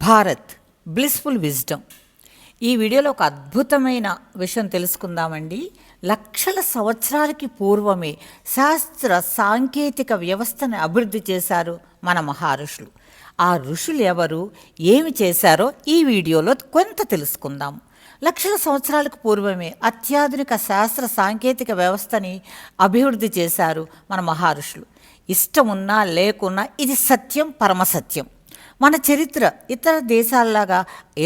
Bharat blissful wisdom. ఈ వీడియోలో ఒక అద్భుతమైన విషయం తెలుసుకుందామండి. లక్షల సంవత్సరాలకి పూర్వమే శాస్త్ర సాంకేతిక వ్యవస్థను అభివృద్ధి చేశారు మన మహారుషులు. ఆ ఋషులు ఎవరు, ఏమి చేశారో ఈ వీడియోలో కొంత తెలుసుకుందాము. లక్షల సంవత్సరాలకు పూర్వమే అత్యాధునిక శాస్త్ర సాంకేతిక వ్యవస్థని అభివృద్ధి చేశారు మన మహారుషులు. ఇష్టమున్నా లేకున్నా ఇది సత్యం, పరమసత్యం. మన చరిత్ర ఇతర దేశాల్లాగా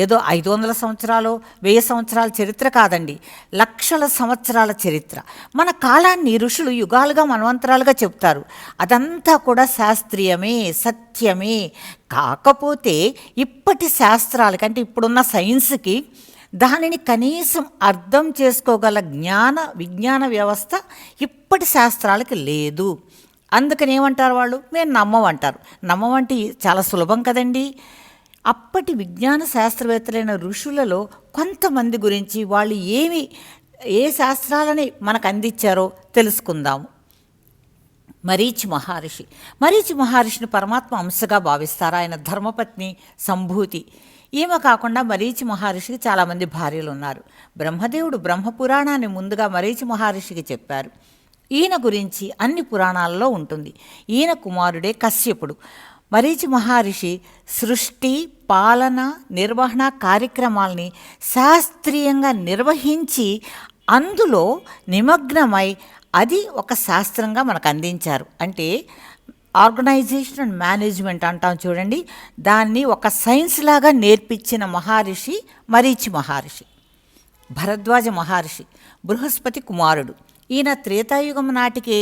ఏదో 500 సంవత్సరాలు 1000 సంవత్సరాల చరిత్ర కాదండి, లక్షల సంవత్సరాల చరిత్ర. మన కాలాన్ని ఋషులు యుగాలుగా మన్వంతరాలుగా చెప్తారు. అదంతా కూడా శాస్త్రీయమే, సత్యమే. కాకపోతే ఇప్పటి శాస్త్రాలకి, అంటే ఇప్పుడున్న సైన్స్కి దానిని కనీసం అర్థం చేసుకోగల విజ్ఞాన వ్యవస్థ ఇప్పటి శాస్త్రాలకి లేదు. అందుకని ఏమంటారు వాళ్ళు, మేము నమ్మమంటారు. నమ్మమంటే చాలా సులభం కదండి. అప్పటి విజ్ఞాన శాస్త్రవేత్తలైన ఋషులలో కొంతమంది గురించి వాళ్ళు ఏ శాస్త్రాలని మనకు అందించారో తెలుసుకుందాము. మరీచి మహర్షిని పరమాత్మ అంశగా భావిస్తారు. ఆయన ధర్మపత్ని సంభూతి. ఈమె కాకుండా మరీచి మహర్షికి చాలామంది భార్యలు ఉన్నారు. బ్రహ్మదేవుడు బ్రహ్మపురాణాన్ని ముందుగా మరీచి మహర్షికి చెప్పారు. ఈయన గురించి అన్ని పురాణాల్లో ఉంటుంది. ఈయన కుమారుడే కశ్యపుడు. మరీచి మహర్షి సృష్టి, పాలన, నిర్వహణ కార్యక్రమాల్ని శాస్త్రీయంగా నిర్వహించి అందులో నిమగ్నమై అది ఒక శాస్త్రంగా మనకు అందించారు. అంటే ఆర్గనైజేషన్ అండ్ మేనేజ్మెంట్ అంటాం చూడండి, దాన్ని ఒక సైన్స్ లాగా నేర్పించిన మహర్షి మరీచి మహర్షి. భరద్వాజ మహర్షి బృహస్పతి కుమారుడు. ఈయన త్రేతాయుగం నాటికే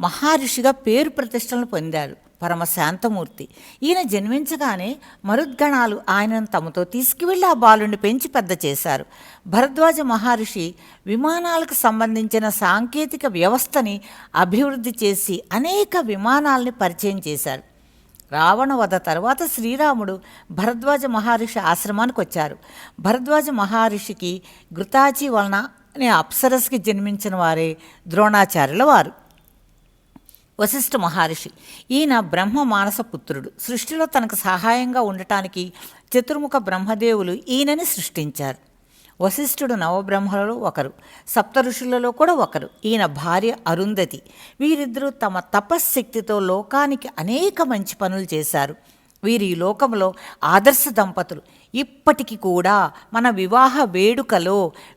మహర్షిగా పేరు ప్రతిష్టలను పొందారు. పరమశాంతమూర్తి. ఈయన జన్మించగానే మరుద్గణాలు ఆయనను తమతో తీసుకువెళ్ళి ఆ బాలుని పెంచి పెద్ద చేశారు. భరద్వాజ మహర్షి విమానాలకు సంబంధించిన సాంకేతిక వ్యవస్థని అభివృద్ధి చేసి అనేక విమానాలని పరిచయం చేశారు. రావణ వధ తర్వాత శ్రీరాముడు భరద్వాజ మహర్షి ఆశ్రమానికి వచ్చారు. భరద్వాజ మహర్షికి ఘృతాచి వలన అనే అప్సరస్కి జన్మించిన వారే ద్రోణాచార్యుల వారు. వశిష్ఠ మహర్షి. ఈయన బ్రహ్మ మానస పుత్రుడు. సృష్టిలో తనకు సహాయంగా ఉండటానికి చతుర్ముఖ బ్రహ్మదేవులు ఈయనని సృష్టించారు. వశిష్ఠుడు నవబ్రహ్మలలో ఒకరు, సప్త ఋషులలో కూడా ఒకరు. ఈయన భార్య అరుంధతి. వీరిద్దరూ తమ తపశ్శక్తితో లోకానికి అనేక మంచి పనులు చేశారు. వీరి లోకంలో ఆదర్శ దంపతులు. ఇప్పటికీ కూడా మన వివాహ వేడుకలో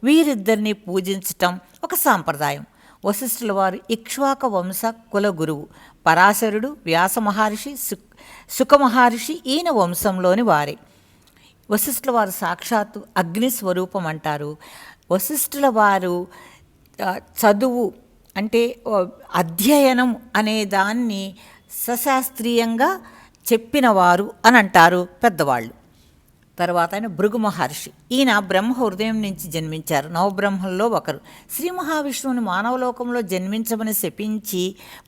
వీరిద్దరిని పూజించటం ఒక సాంప్రదాయం. వశిష్ఠుల వారు ఇక్ష్వాక వంశ కుల గురువు. పరాశరుడు, వ్యాస మహర్షి, సుఖ మహర్షి ఈయన వంశంలోని వారే. వశిష్ఠుల వారు సాక్షాత్తు అగ్ని స్వరూపం అంటారు. వశిష్ఠుల వారు చదువు అంటే అధ్యయనం అనే దాన్ని సశాస్త్రీయంగా చెప్పినవారు అని అంటారు పెద్దవాళ్ళు. తర్వాత ఆయన భృగు మహర్షి. ఈయన బ్రహ్మ హృదయం నుంచి జన్మించారు. నవబ్రహ్మల్లో ఒకరు. శ్రీ మహావిష్ణువుని మానవలోకంలో జన్మించమని శపించి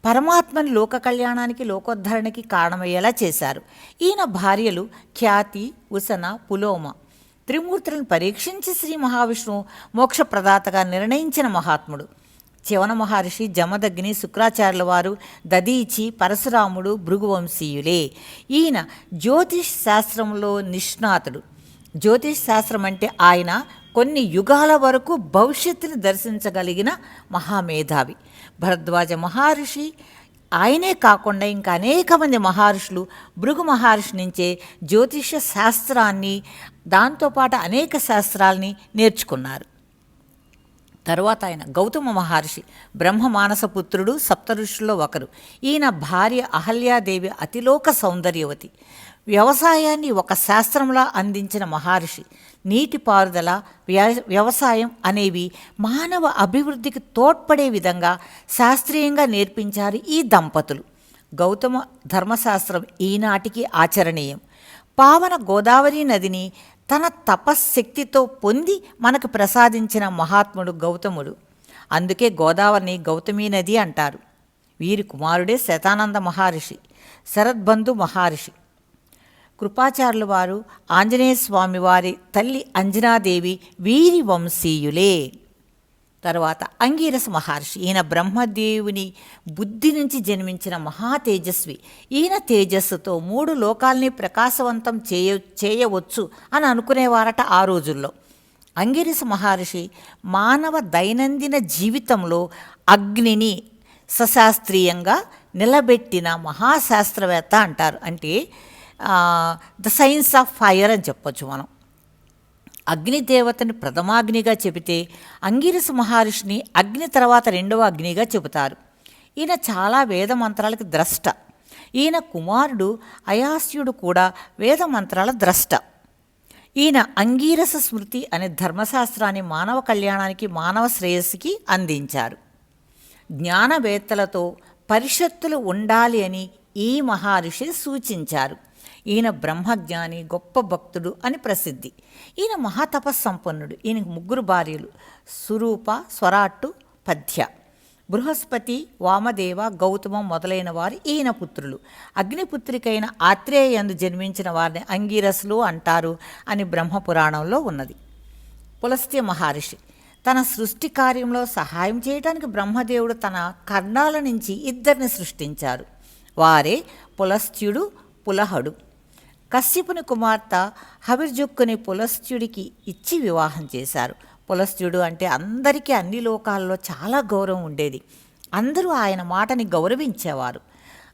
పరమాత్మని లోక కళ్యాణానికి, లోకోద్ధరణకి కారణమయ్యేలా చేశారు. ఈయన భార్యలు ఖ్యాతి, ఉసన, పులోమ. త్రిమూర్తులను పరీక్షించి శ్రీ మహావిష్ణువు మోక్షప్రదాతగా నిర్ణయించిన మహాత్ముడు. చ్యవన మహర్షి, జమదగ్ని, శుక్రాచార్యుల వారు, దదీచి, పరశురాముడు భృగువంశీయులే. ఈయన జ్యోతిష్ శాస్త్రంలో నిష్ణాతుడు. జ్యోతిష్ శాస్త్రం అంటే ఆయన కొన్ని యుగాల వరకు భవిష్యత్తుని దర్శించగలిగిన మహామేధావి. భరద్వాజ మహర్షి ఆయనే కాకుండా ఇంకా అనేక మంది మహర్షులు భృగు మహర్షి నుంచే జ్యోతిష శాస్త్రాన్ని, దాంతోపాటు అనేక శాస్త్రాల్ని నేర్చుకున్నారు. తరువాత ఆయన గౌతమ మహర్షి. బ్రహ్మ మానస పుత్రుడు, సప్త ఋషుల్లో ఒకరు. ఈయన భార్య అహల్యాదేవి అతిలోక సౌందర్యవతి. వ్యవసాయాన్ని ఒక శాస్త్రంలా అందించిన మహర్షి. నీటిపారుదల, వ్యవసాయం అనేవి మానవ అభివృద్ధికి తోడ్పడే విధంగా శాస్త్రీయంగా నేర్పించారు ఈ దంపతులు. గౌతమ ధర్మశాస్త్రం ఈనాటికి ఆచరణీయం. పావన గోదావరి నదిని తన తపశ్శక్తితో పొంది మనకు ప్రసాదించిన మహాత్ముడు గౌతముడు. అందుకే గోదావరిని గౌతమీ నది అంటారు. వీరి కుమారుడే శతానంద మహర్షి, శరద్బంధు మహర్షి. కృపాచార్యుల వారు, ఆంజనేయ స్వామి వారి తల్లి అంజనాదేవి వీరి వంశీయులే. తర్వాత అంగీరస మహర్షి, ఈయన బ్రహ్మదేవుని బుద్ధి నుంచి జన్మించిన మహా తేజస్వి. ఈయన తేజస్సుతో 3 లోకాల్ని ప్రకాశవంతం చేయవచ్చు అని అనుకునేవారట ఆ రోజుల్లో. అంగీరస మహర్షి మానవ దైనందిన జీవితంలో అగ్నిని సశాస్త్రీయంగా నిలబెట్టిన మహాశాస్త్రవేత్త అంటారు. అంటే ద సైన్స్ ఆఫ్ ఫైర్ అని చెప్పొచ్చు మనం. అగ్నిదేవతని ప్రథమాగ్నిగా చెబితే అంగీరస మహర్షిని అగ్ని తర్వాత 2వ అగ్నిగా చెబుతారు. ఈయన చాలా వేద మంత్రాలకు ద్రష్ట. ఈయన కుమారుడు అయాస్యుడు కూడా వేద మంత్రాల ద్రష్ట. ఈయన అంగీరస స్మృతి అనే ధర్మశాస్త్రాన్ని మానవ కళ్యాణానికి, మానవ శ్రేయస్సుకి అందించారు. జ్ఞానవేత్తలతో పరిషత్తులు ఉండాలి అని ఈ మహర్షి సూచించారు. ఈయన బ్రహ్మజ్ఞాని, గొప్ప భక్తుడు అని ప్రసిద్ధి. ఈయన మహాతపస్సంపన్నుడు. ఈయనకు 3 భార్యలు, సురూప, స్వరాట్టు, పద్య. బృహస్పతి, వామదేవ, గౌతమం మొదలైన వారు ఈయన పుత్రులు. అగ్నిపుత్రికైన ఆత్రేయందు జన్మించిన వారిని అంగీరసులు అంటారు అని బ్రహ్మపురాణంలో ఉన్నది. పులస్త్య మహర్షి తన సృష్టి కార్యంలో సహాయం చేయడానికి బ్రహ్మదేవుడు తన కర్ణాల నుంచి 2 సృష్టించారు. వారే పులస్త్యుడు, పులహుడు. కశ్యపుని కుమార్తె హవిర్జుక్కుని పులస్త్యుడికి ఇచ్చి వివాహం చేశారు. పులస్త్యుడు అంటే అందరికీ అన్ని లోకాల్లో చాలా గౌరవం ఉండేది. అందరూ ఆయన మాటని గౌరవించేవారు.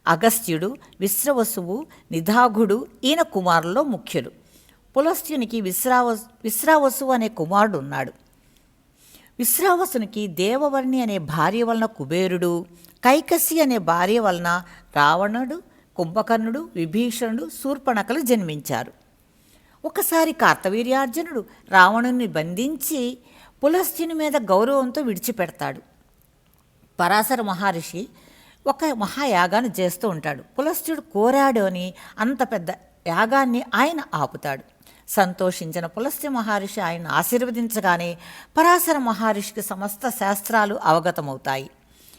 అగస్త్యుడు, విశ్రవసువు, నిధాఘుడు ఈయన కుమారుల్లో ముఖ్యులు. పులస్త్యునికి విశ్రావసు అనే కుమారుడు ఉన్నాడు. విశ్రావసునికి దేవవర్ణి అనే భార్య వలన కుబేరుడు, కైకసి అనే భార్య వలన రావణుడు, కుంభకర్ణుడు, విభీషణుడు, శూర్పణఖలు జన్మించారు. ఒకసారి కార్తవీర్యార్జునుడు రావణుని బంధించి పులస్త్యుని మీద గౌరవంతో విడిచిపెడతాడు. పరాశర మహర్షి ఒక మహాయాగాన్ని చేస్తూ ఉంటాడు. పులస్త్యుడు కోరాడు అని అంత పెద్ద యాగాన్ని ఆయన ఆపుతాడు. సంతోషించిన పులస్త్య మహర్షి ఆయన ఆశీర్వదించగానే పరాశర మహర్షికి సమస్త శాస్త్రాలు అవగతమవుతాయి.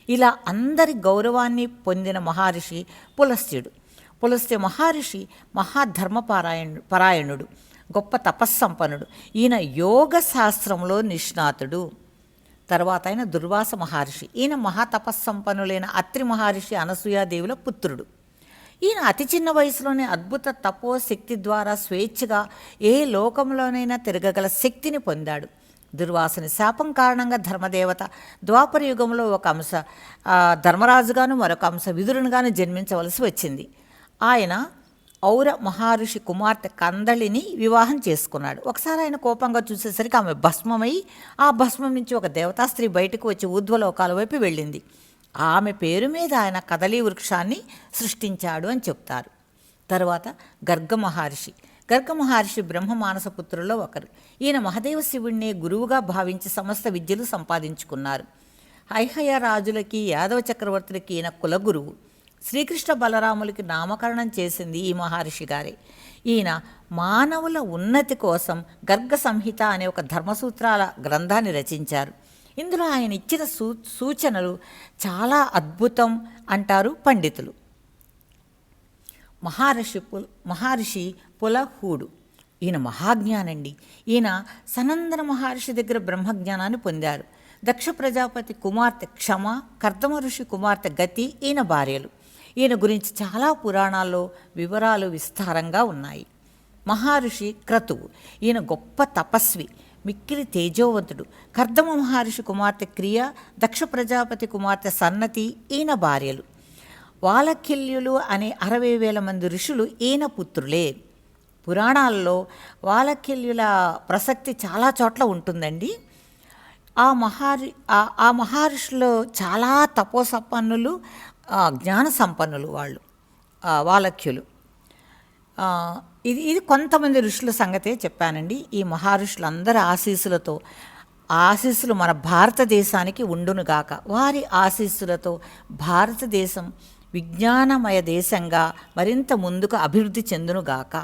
ఇలా అందరి గౌరవాన్ని పొందిన మహర్షి పులస్త్యుడు. పులస్త్య మహర్షి పరాయణుడు, గొప్ప తపస్సంపన్నుడు. ఈయన యోగ శాస్త్రంలో నిష్ణాతుడు. తర్వాత ఆయన దుర్వాస మహర్షి. ఈయన మహాతపస్సంపన్నులైన అత్రి మహర్షి అనసూయాదేవుల పుత్రుడు. ఈయన అతి చిన్న వయసులోనే అద్భుత తపోశక్తి ద్వారా స్వేచ్ఛగా ఏ లోకంలోనైనా తిరగగల శక్తిని పొందాడు. దుర్వాసుని శాపం కారణంగా ధర్మదేవత ద్వాపర యుగంలో ఒక అంశ ధర్మరాజుగాను, మరొక అంశ విదురునిగాను జన్మించవలసి వచ్చింది. ఆయన ఔర మహర్షి కుమార్తె కందళిని వివాహం చేసుకున్నాడు. ఒకసారి ఆయన కోపంగా చూసేసరికి ఆమె భస్మమై ఆ భస్మం నుంచి ఒక దేవతా స్త్రీ బయటకు వచ్చి ఊర్ధ్వలోకాల వైపు వెళ్ళింది. ఆమె పేరు మీద ఆయన కదలీ వృక్షాన్ని సృష్టించాడు అని చెప్తారు. తర్వాత గర్గ మహర్షి బ్రహ్మ మానసపుత్రుల్లో ఒకరు. ఈయన మహదేవ శివుణ్ణి గురువుగా భావించి సమస్త విద్యలు సంపాదించుకున్నారు. హైహయ రాజులకి, యాదవ చక్రవర్తులకి ఈయన కులగురువు. శ్రీకృష్ణ బలరాములకి నామకరణం చేసింది ఈ మహర్షి గారే. ఈయన మానవుల ఉన్నతి కోసం గర్గ సంహిత అనే ఒక ధర్మసూత్రాల గ్రంథాన్ని రచించారు. ఇందులో ఆయన ఇచ్చిన సూచనలు చాలా అద్భుతం అంటారు పండితులు. మహర్షి పులహుడు. ఈయన మహాజ్ఞానండి. ఈయన సనందన మహర్షి దగ్గర బ్రహ్మజ్ఞానాన్ని పొందారు. దక్ష ప్రజాపతి కుమార్తె క్షమ, కర్దమ ఋషి కుమార్తె గతి ఈయన భార్యలు. ఈయన గురించి చాలా పురాణాల్లో వివరాలు విస్తారంగా ఉన్నాయి. మహర్షి క్రతువు. ఈయన గొప్ప తపస్వి, మిక్కిలి తేజోవంతుడు. కర్దమ మహర్షి కుమార్తె క్రియ, దక్ష ప్రజాపతి కుమార్తె సన్నతి ఈయన భార్యలు. వాలకిల్యులు అనే 60,000 మంది ఋషులు ఈయన పుత్రులే. పురాణాల్లో వాలకిల్యుల ప్రసక్తి చాలా చోట్ల ఉంటుందండి. ఆ మహర్షులు చాలా తపోసంపన్నులు, జ్ఞాన సంపన్నులు వాళ్ళు వాలక్యులు. ఇది కొంతమంది ఋషుల సంగతే చెప్పానండి. ఈ మహర్షులందరి ఆశీస్సులు మన భారతదేశానికి ఉండునుగాక. వారి ఆశీస్సులతో భారతదేశం విజ్ఞానమయ దేశంగా మరింత ముందుకు అభివృద్ధి చెందునుగాక.